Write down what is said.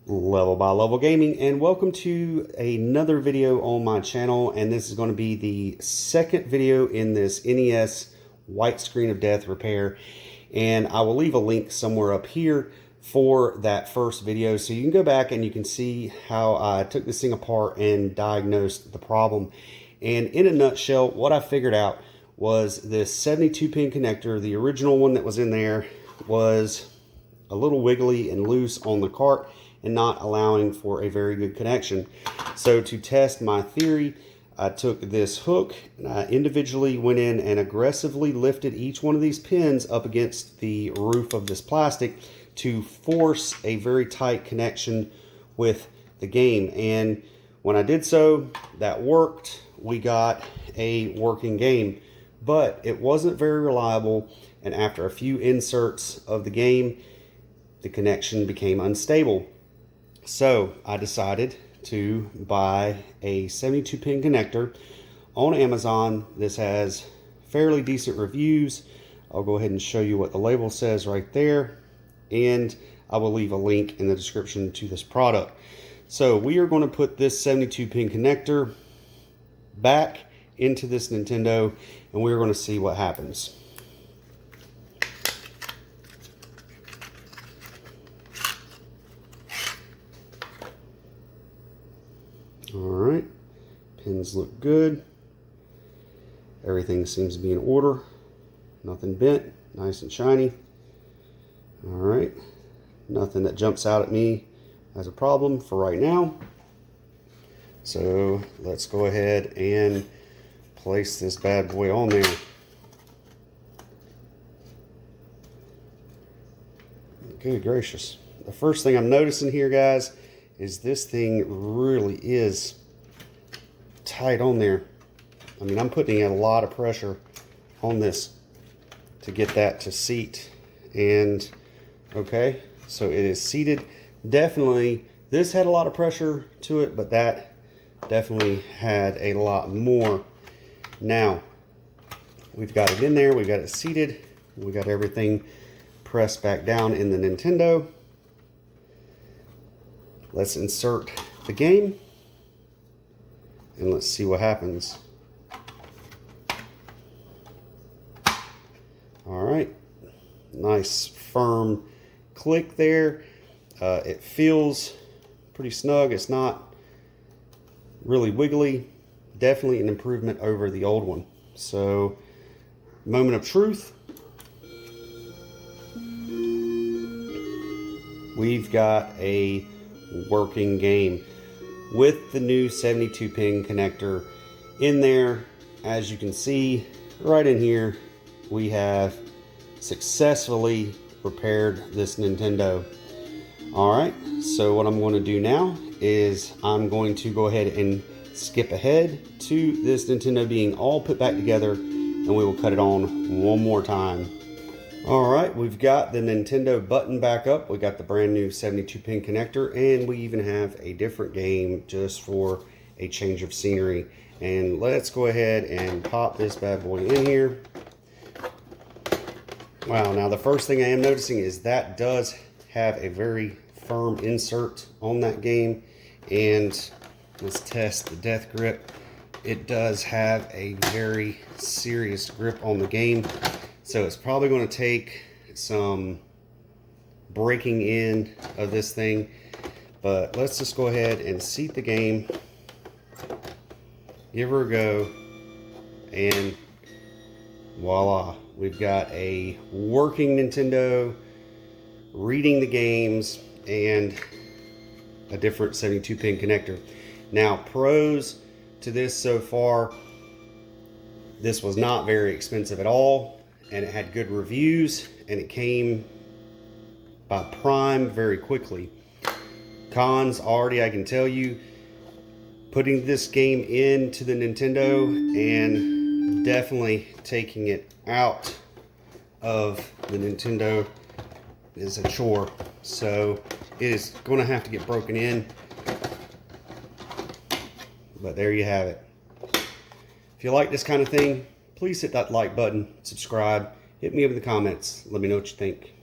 Level by Level Gaming, and welcome to another video on my channel. And this is going to be the second video in this NES White Screen of Death repair, and I will leave a link somewhere up here for that first video so you can go back and you can see how I took this thing apart and diagnosed the problem. And in a nutshell, what I figured out was this 72 pin connector, the original one that was in there, was a little wiggly and loose on the cart and not allowing for a very good connection. So to test my theory, I took this hook and I individually went in and aggressively lifted each one of these pins up against the roof of this plastic to force a very tight connection with the game. And when I did so, that worked. We got a working game, but it wasn't very reliable. And after a few inserts of the game, the connection became unstable. So I decided to buy a 72 pin connector on Amazon. This has fairly decent reviews. I'll go ahead and show you what the label says right there, and I will leave a link in the description to this product. So we are going to put this 72 pin connector back into this Nintendo, and we're going to see what happens. Alright, pins look good. Everything seems to be in order. Nothing bent, nice and shiny. Alright, nothing that jumps out at me as a problem for right now. So let's go ahead and place this bad boy on there. Good gracious. The first thing I'm noticing here, guys, is this thing really is tight on there. I mean, I'm putting a lot of pressure on this to get that to seat. And okay, so it is seated. Definitely, this had a lot of pressure to it, but that definitely had a lot more. Now, we've got it in there, we've got it seated, we got everything pressed back down in the Nintendo. Let's insert the game and let's see what happens. All right, nice firm click there. It feels pretty snug. It's not really wiggly. Definitely an improvement over the old one. So, moment of truth. We've got a working game with the new 72 pin connector in there. As you can see right in here, we have successfully repaired this Nintendo. Alright, so what I'm going to do now is I'm going to go ahead and skip ahead to this Nintendo being all put back together, and we will cut it on one more time. Alright, we've got the Nintendo button back up. We got the brand new 72 pin connector, and we even have a different game just for a change of scenery. And let's go ahead and pop this bad boy in here. Wow, now the first thing I am noticing is that does have a very firm insert on that game. And let's test the death grip. It does have a very serious grip on the game. So it's probably going to take some breaking in of this thing. But let's just go ahead and seat the game. Give her a go. And voila. We've got a working Nintendo, reading the games, and a different 72 pin connector. Now, pros to this so far, this was not very expensive at all. And it had good reviews, and it came by Prime very quickly. Cons, already I can tell you, putting this game into the Nintendo and definitely taking it out of the Nintendo is a chore. So it is going to have to get broken in. But there you have it. If you like this kind of thing, please hit that like button, subscribe, hit me up in the comments, let me know what you think.